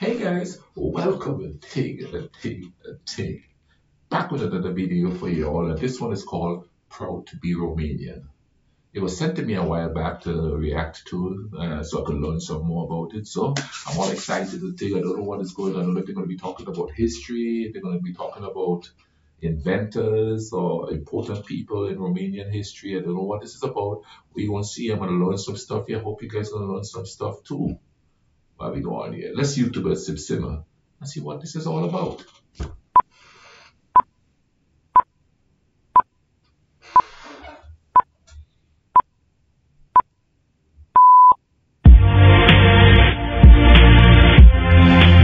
Hey guys, welcome to Ting. Back with another video for you all, and this one is called Proud to be Romanian. It was sent to me a while back to react to, so I could learn some more about it. So I'm all excited to take. I don't know what is going on. I don't know if they're going to be talking about history, if they're going to be talking about inventors or important people in Romanian history. I don't know what this is about. We're going to see. I'm going to learn some stuff here. I hope you guys are going to learn some stuff too. While we go on here, let's YouTube a simmer and see what this is all about.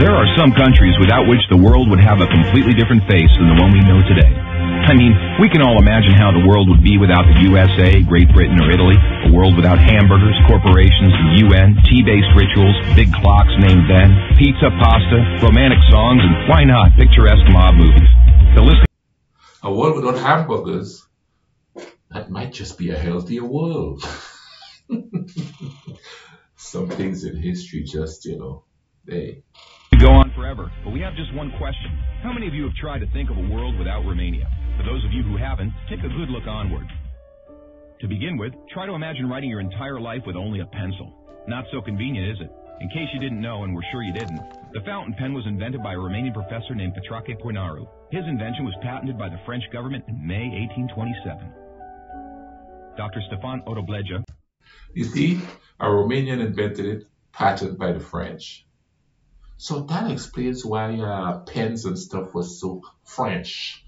There are some countries without which the world would have a completely different face than the one we know today. I mean, we can all imagine how the world would be without the USA, Great Britain, or Italy. A world without hamburgers, corporations, the UN, tea-based rituals, big clocks named Ben, pizza, pasta, romantic songs, and why not picturesque mob movies. The list. A world without hamburgers, that might just be a healthier world. Some things in history just, they... Go on forever, but we have just one question. How many of you have tried to think of a world without Romania? For those of you who haven't, take a good look onward. To begin with, try to imagine writing your entire life with only a pencil. Not so convenient, is it? In case you didn't know, and we're sure you didn't, the fountain pen was invented by a Romanian professor named Mandru. His invention was patented by the French government in May 1827. Dr. Stefan Odobleja. You see, a Romanian invented it, patented by the French. So that explains why pens and stuff was so French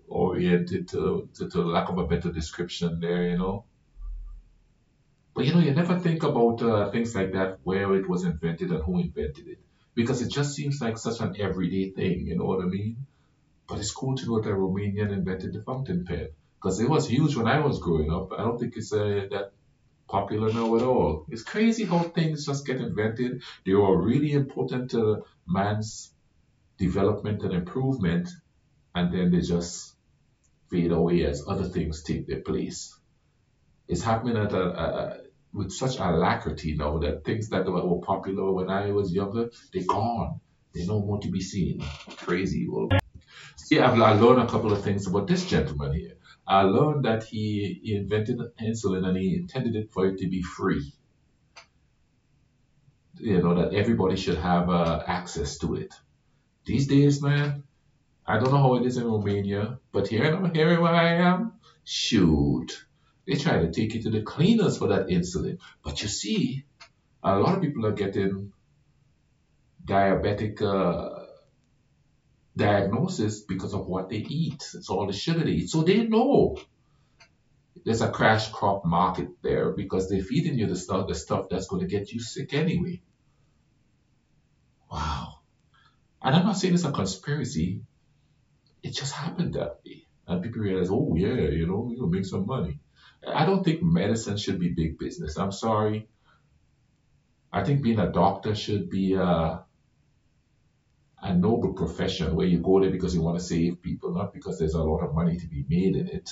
oriented to lack of a better description there, But you never think about things like that, where it was invented and who invented it, because it just seems like such an everyday thing, you know what I mean? But it's cool to know that Romanian invented the fountain pen, because it was huge when I was growing up. I don't think it's that popular now at all. It's crazy how things just get invented. They are really important to man's development and improvement, and then they just fade away as other things take their place. It's happening with such alacrity now that things that were popular when I was younger, they're gone. They're no more to be seen. Crazy. Well, see, I learned a couple of things about this gentleman here. I learned that he invented insulin and he intended it for it to be free. That everybody should have access to it. These days, man, I don't know how it is in Romania, but here where I am, shoot, they try to take you to the cleaners for that insulin. But you see, a lot of people are getting diabetic diagnosis because of what they eat. It's all the sugar they eat. So they know there's a crash crop market there because they're feeding you the stuff that's going to get you sick anyway. Wow. And I'm not saying it's a conspiracy. It just happened that way. And people realize, oh yeah, we're going to make some money. I don't think medicine should be big business. I'm sorry. I think being a doctor should be a noble profession where you go there because you want to save people, not because there's a lot of money to be made in it.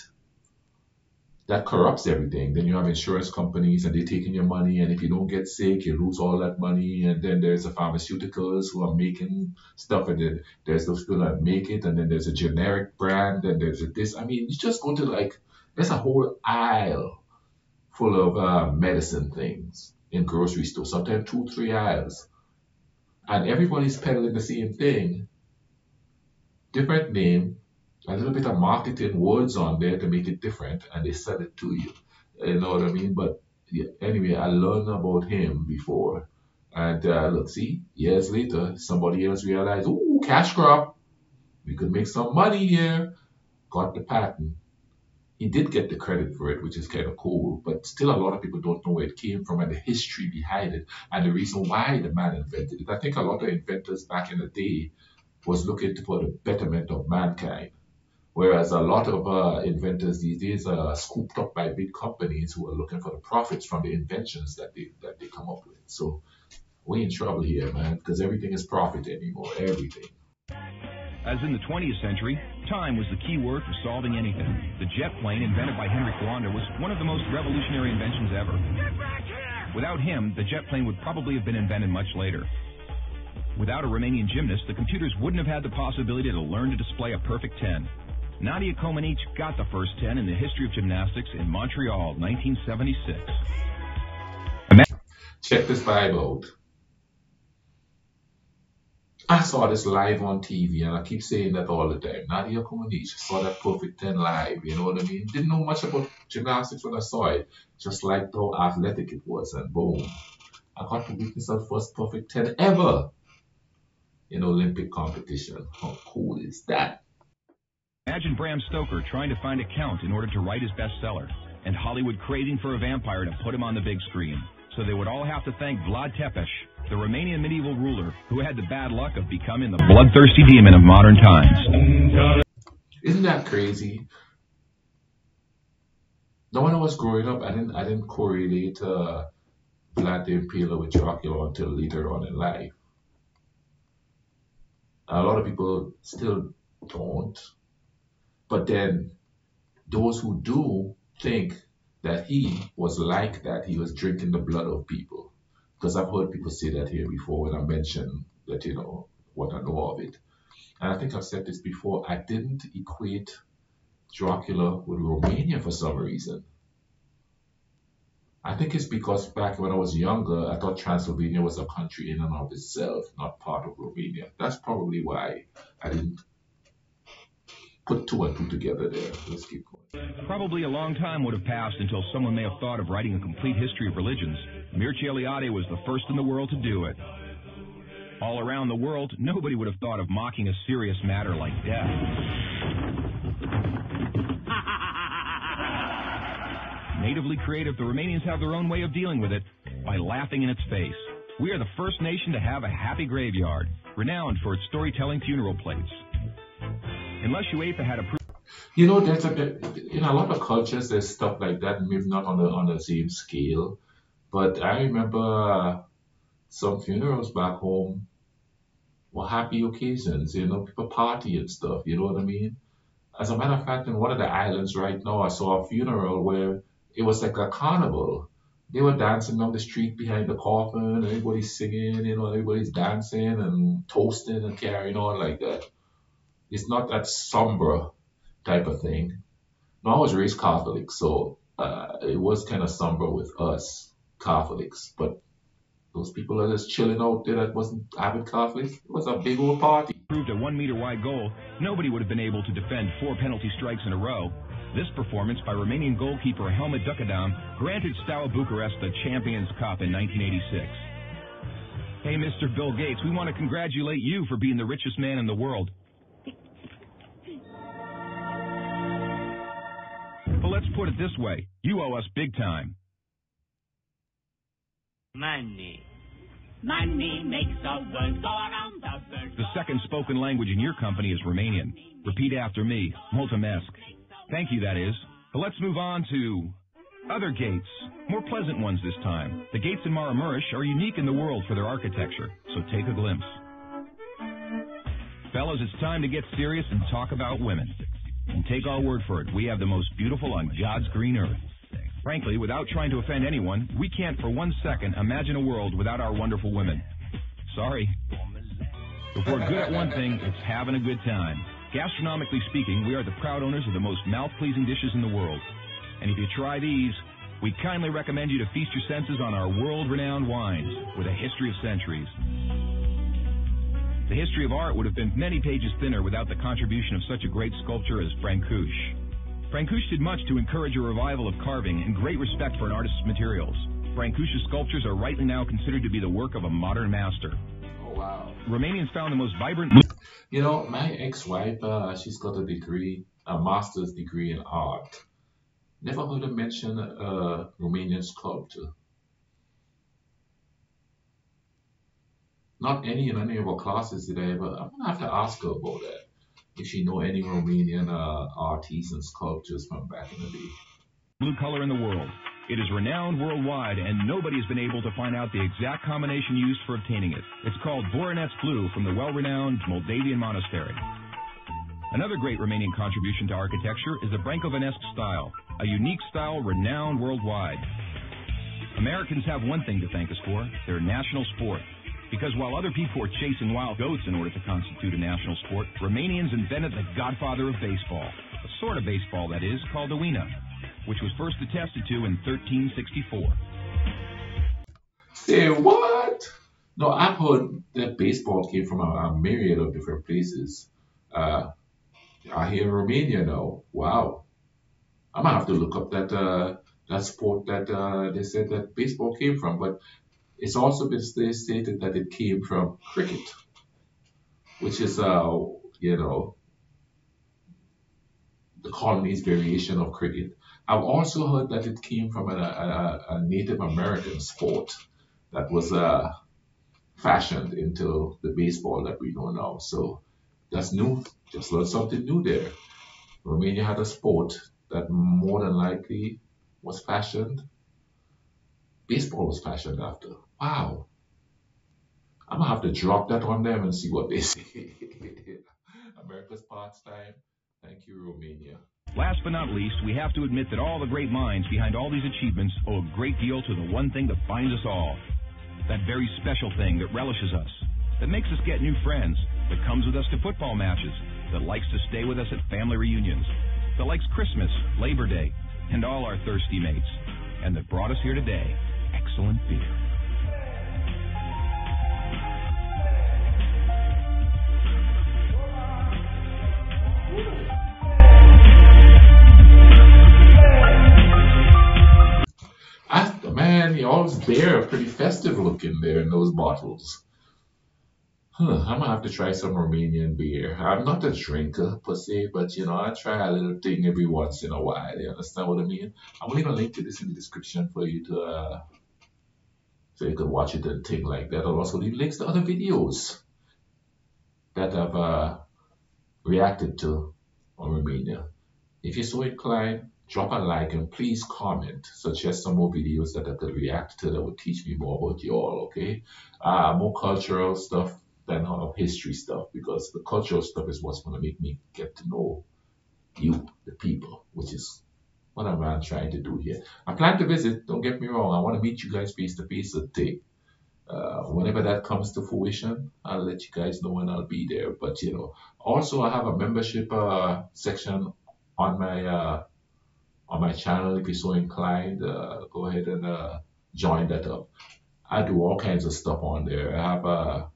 That corrupts everything. Then you have insurance companies and they're taking your money, and if you don't get sick, you lose all that money. And then there's the pharmaceuticals who are making stuff, and then there's those people that make it, and then there's a generic brand, and there's this. I mean, you just go to there's a whole aisle full of medicine things in grocery stores, sometimes 2-3 aisles. And everybody's peddling the same thing, different name, a little bit of marketing words on there to make it different, and they sell it to you. You know what I mean? But yeah, anyway, I learned about him before. And look, see, years later, somebody else realized, ooh, cash crop. We could make some money here. Got the patent. He did get the credit for it, which is kind of cool, but still a lot of people don't know where it came from and the history behind it and the reason why the man invented it. I think a lot of inventors back in the day was looking for the betterment of mankind, whereas a lot of inventors these days are scooped up by big companies who are looking for the profits from the inventions that they come up with. So we're in trouble here, man, because everything is profit anymore, everything. As in the 20th century, time was the key word for solving anything. The jet plane, invented by Henry Fonda, was one of the most revolutionary inventions ever. Without him, the jet plane would probably have been invented much later. Without a Romanian gymnast, the computers wouldn't have had the possibility to learn to display a perfect 10. Nadia Comaneci got the first 10 in the history of gymnastics in Montreal, 1976. Check this vibe out. I saw this live on TV, and I keep saying that all the time. Nadia Comaneci saw that perfect 10 live, you know what I mean? Didn't know much about gymnastics when I saw it, just liked how athletic it was, and boom. I got to witness her first perfect 10 ever in Olympic competition. How cool is that? Imagine Bram Stoker trying to find a count in order to write his bestseller, and Hollywood craving for a vampire to put him on the big screen. So they would all have to thank Vlad Tepes, the Romanian medieval ruler who had the bad luck of becoming the bloodthirsty demon of modern times. Isn't that crazy? Now, when I was growing up, I didn't correlate Vlad the Impaler with Dracula until later on in life. A lot of people still don't. But then those who do think that he was like that, he was drinking the blood of people. Because I've heard people say that here before when I mention that, what I know of it. And I think I've said this before, I didn't equate Dracula with Romania for some reason. I think it's because back when I was younger, I thought Transylvania was a country in and of itself, not part of Romania. That's probably why I didn't put two and two together there. Let's keep going. Probably a long time would have passed until someone may have thought of writing a complete history of religions. Mircea Eliade was the first in the world to do it. All around the world, nobody would have thought of mocking a serious matter like death. Natively creative, the Romanians have their own way of dealing with it by laughing in its face. We are the first nation to have a happy graveyard, renowned for its storytelling funeral plates. Unless UEFA had approved. There's a bit in a lot of cultures. There's stuff like that, maybe not on the same scale. But I remember some funerals back home were happy occasions. People party and stuff. You know what I mean? As a matter of fact, in one of the islands right now, I saw a funeral where it was like a carnival. They were dancing down the street behind the coffin, and everybody's singing. Everybody's dancing and toasting and carrying on like that. It's not that somber type of thing. Now, I was raised Catholic, so it was kind of somber with us Catholics. But those people are just chilling out there that wasn't avid Catholics. It was a big old party. Proved a 1 meter wide goal, nobody would have been able to defend 4 penalty strikes in a row. This performance by Romanian goalkeeper Helmut Ducadam granted Steaua Bucharest the Champions Cup in 1986. Hey, Mr. Bill Gates, we want to congratulate you for being the richest man in the world. But let's put it this way, you owe us big time. Money. Money makes the world go around the world. The second spoken language in your company is Romanian. Repeat after me. Mulțumesc. Thank you, that is. But let's move on to other gates. More pleasant ones this time. The gates in Maramureș are unique in the world for their architecture, so take a glimpse. Fellas, it's time to get serious and talk about women. And take our word for it, we have the most beautiful on God's green earth. Frankly, without trying to offend anyone, we can't for 1 second imagine a world without our wonderful women. Sorry. If we're good at one thing, it's having a good time. Gastronomically speaking, we are the proud owners of the most mouth-pleasing dishes in the world. And if you try these, we kindly recommend you to feast your senses on our world-renowned wines with a history of centuries. The history of art would have been many pages thinner without the contribution of such a great sculptor as Brancusi. Brancusi did much to encourage a revival of carving and great respect for an artist's materials. Brancusi's sculptures are rightly now considered to be the work of a modern master. Oh, wow. Romanians found the most vibrant... My ex-wife, she's got a degree, a master's degree in art. Never heard her mention Romanian sculpture. Not any in any of our classes did I ever. I'm gonna have to ask her about that. If she know any Romanian artists and sculptures from back in the day. Blue color in the world. It is renowned worldwide, and nobody has been able to find out the exact combination used for obtaining it. It's called Voronezh blue from the well-renowned Moldavian monastery. Another great Romanian contribution to architecture is the Brâncovenesque style, a unique style renowned worldwide. Americans have one thing to thank us for, their national sport. Because while other people were chasing wild goats in order to constitute a national sport, Romanians invented the godfather of baseball, a sort of baseball, that is, called the Wina, which was first attested to in 1364. Say what? No, I've heard that baseball came from a myriad of different places. Uh, I hear Romania now. Wow. I'm gonna have to look up that sport that they said that baseball came from, but it's also been stated that it came from cricket, which is you know the colony's variation of cricket. I've also heard that it came from a Native American sport that was fashioned into the baseball that we know now. So that's new. Just learned something new there. Romania had a sport that more than likely was fashioned. Baseball was fashioned after. Wow. I'm gonna have to drop that on them and see what they say. America's pastime. Thank you, Romania. Last but not least, we have to admit that all the great minds behind all these achievements owe a great deal to the one thing that binds us all. That very special thing that relishes us, that makes us get new friends, that comes with us to football matches, that likes to stay with us at family reunions, that likes Christmas, Labor Day, and all our thirsty mates, and that brought us here today, excellent beer. Man, you always bear pretty festive looking there in those bottles. I'm gonna have to try some Romanian beer. I'm not a drinker per se, but I try a little thing every once in a while. You understand what I mean? I'm leaving a link to this in the description for you to so you can watch it and thing like that. I'll also leave links to other videos that I've reacted to on Romania. If you're so inclined, drop a like and please comment. Suggest some more videos that I could react to that would teach me more about you all, okay? More cultural stuff than history stuff, because the cultural stuff is what's going to make me get to know you, the people, which is what I'm trying to do here. I plan to visit, don't get me wrong. I want to meet you guys face to face a day. Whenever that comes to fruition, I'll let you guys know when I'll be there. But also I have a membership section on my channel. If you're so inclined, go ahead and join that up. I do all kinds of stuff on there. I have a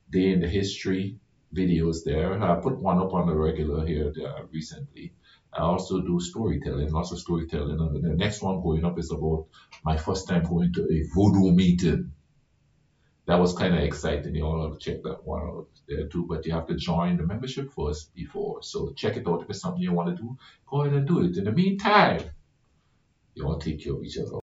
day in the history videos there. I put one up on the regular here recently. I also do storytelling, lots of storytelling. And the next one going up is about my first time going to a voodoo meeting. That was kind of exciting. You all have to check that one out there too. But you have to join the membership first before. So check it out. If it's something you want to do, go ahead and do it. In the meantime, you all take care of each other.